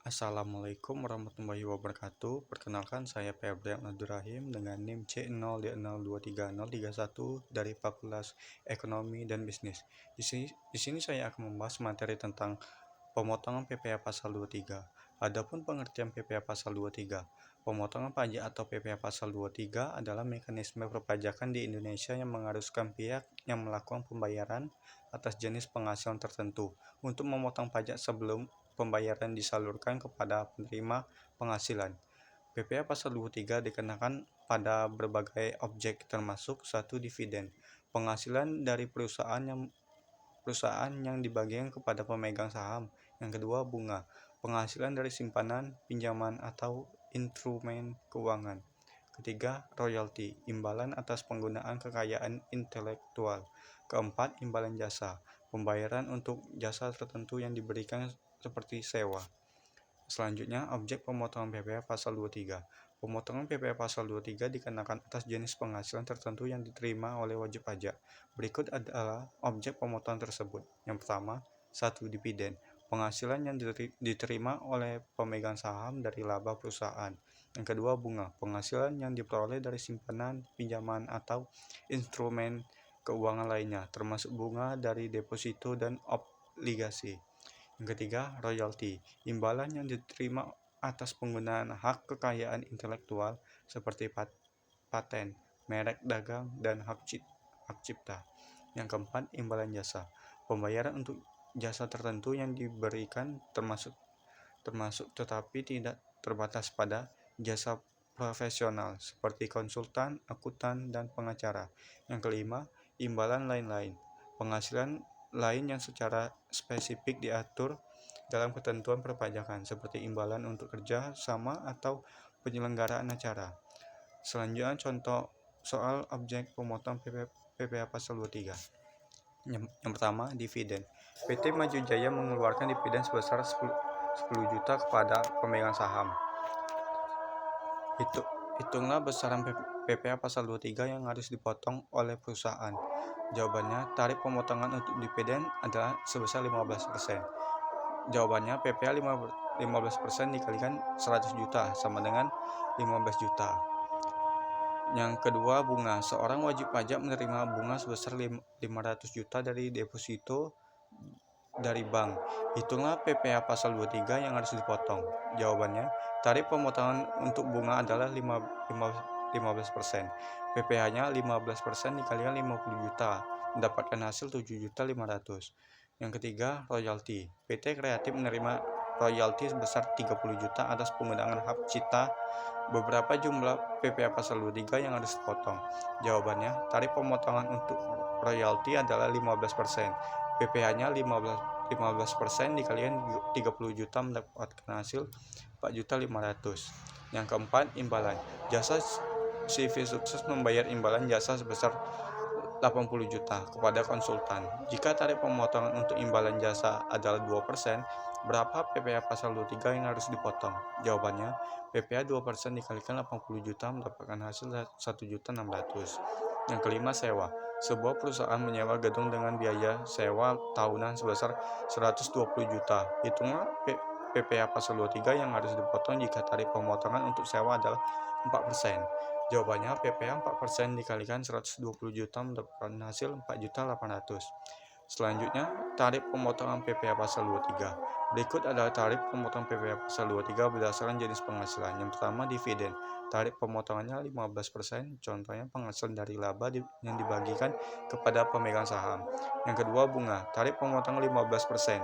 Assalamualaikum warahmatullahi wabarakatuh. Perkenalkan saya Febrian Abdurrahim dengan NIM C0D023031 dari Fakultas Ekonomi dan Bisnis. Di sini saya akan membahas materi tentang pemotongan PPh pasal 23. Adapun pengertian PPh pasal 23, pemotongan pajak atau PPh pasal 23 adalah mekanisme perpajakan di Indonesia yang mengharuskan pihak yang melakukan pembayaran atas jenis penghasilan tertentu untuk memotong pajak sebelum pembayaran disalurkan kepada penerima penghasilan. PPh pasal 23 dikenakan pada berbagai objek termasuk 1. Dividen, penghasilan dari perusahaan yang dibagikan kepada pemegang saham. Yang kedua, bunga, penghasilan dari simpanan, pinjaman, atau instrumen keuangan. Ketiga, royalti, imbalan atas penggunaan kekayaan intelektual. Keempat, imbalan jasa, pembayaran untuk jasa tertentu yang diberikan seperti sewa. Selanjutnya, objek pemotongan PPh pasal 23. Pemotongan PPh pasal 23 dikenakan atas jenis penghasilan tertentu yang diterima oleh wajib pajak. Berikut adalah objek pemotongan tersebut. Yang pertama, 1. Dividen, penghasilan yang diterima oleh pemegang saham dari laba perusahaan. Yang kedua, bunga, penghasilan yang diperoleh dari simpanan, pinjaman, atau instrumen keuangan lainnya, termasuk bunga dari deposito dan obligasi. Yang ketiga, royalti, imbalan yang diterima atas penggunaan hak kekayaan intelektual seperti paten, merek dagang, dan hak cipta. Yang keempat, imbalan jasa, pembayaran untuk jasa tertentu yang diberikan termasuk tetapi tidak terbatas pada jasa profesional seperti konsultan, akuntan, dan pengacara. Yang kelima, imbalan lain-lain, penghasilan lain yang secara spesifik diatur dalam ketentuan perpajakan seperti imbalan untuk kerja sama atau penyelenggaraan acara. Selanjutnya contoh soal objek pemotong PPh pasal 23. Yang pertama, dividen. PT Maju Jaya mengeluarkan dividen sebesar 10 juta kepada pemegang saham. Hitunglah besaran PPh pasal 23 yang harus dipotong oleh perusahaan. Jawabannya, tarif pemotongan untuk dividen adalah sebesar 15%. Jawabannya, PPh 15% dikalikan 100 juta sama dengan 15 juta. Yang kedua, bunga. Seorang wajib pajak menerima bunga sebesar 500 juta dari deposito dari bank. Hitunglah PPh pasal 23 yang harus dipotong. Jawabannya, tarif pemotongan untuk bunga adalah 15%. PPh-nya 15% dikalikan 50 juta, mendapatkan hasil 7.500.000. Yang ketiga, royalti. PT Kreatif menerima royalti sebesar 30 juta atas penggunaan hak cipta. Beberapa jumlah PPh pasal 23 yang harus dipotong. Jawabannya, tarif pemotongan untuk royalti adalah 15%. PPh-nya 15% dikalikan 30 juta mendapatkan hasil 4.500.000. Yang keempat, imbalan. Jasa CV Sukses membayar imbalan jasa sebesar 80 juta kepada konsultan. Jika tarif pemotongan untuk imbalan jasa adalah 2%, berapa PPh pasal 23 yang harus dipotong? Jawabannya, PPh 2% dikalikan 80 juta mendapatkan hasil 1.600.000. Yang kelima, sewa. Sebuah perusahaan menyewa gedung dengan biaya sewa tahunan sebesar 120 juta. Hitunglah PPh pasal 23 yang harus dipotong jika tarif pemotongan untuk sewa adalah 4%. Jawabannya, PPh 4% dikalikan 120 juta mendapatkan hasil 4.800.000. Selanjutnya, tarif pemotongan PPh pasal 23. Berikut adalah tarif pemotongan PPh pasal 23 berdasarkan jenis penghasilan. Yang pertama, dividen. Tarif pemotongannya 15%, contohnya penghasilan dari laba yang dibagikan kepada pemegang saham. Yang kedua, bunga. Tarif pemotongan 15%.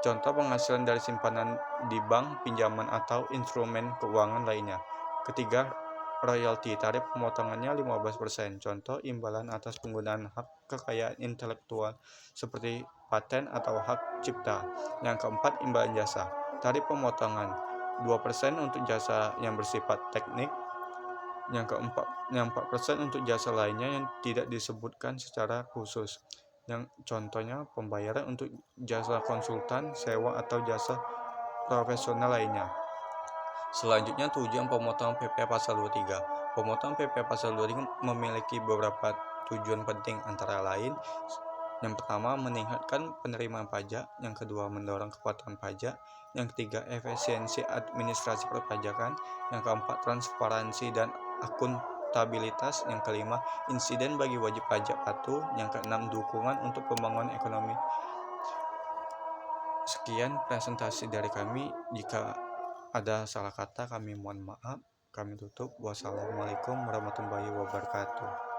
Contoh penghasilan dari simpanan di bank, pinjaman, atau instrumen keuangan lainnya. Ketiga, royalti. Tarif pemotongannya 15%. Contoh imbalan atas penggunaan hak kekayaan intelektual seperti paten atau hak cipta. Yang keempat, imbalan jasa. Tarif pemotongan 2% untuk jasa yang bersifat teknik. Yang 4% untuk jasa lainnya yang tidak disebutkan secara khusus. Yang contohnya pembayaran untuk jasa konsultan, sewa, atau jasa profesional lainnya. Selanjutnya, tujuan pemotongan PPh pasal 23. Pemotongan PPh pasal 23 memiliki beberapa tujuan penting, antara lain Yang pertama, meningkatkan penerimaan pajak. Yang kedua, mendorong kepatuhan pajak. Yang ketiga, efisiensi administrasi perpajakan. Yang keempat, transparansi dan akuntabilitas. Yang kelima, insiden bagi wajib pajak patuh. Yang keenam, dukungan untuk pembangunan ekonomi. Sekian presentasi dari kami. Jika ada salah kata, kami mohon maaf. Kami tutup. Wassalamualaikum warahmatullahi wabarakatuh.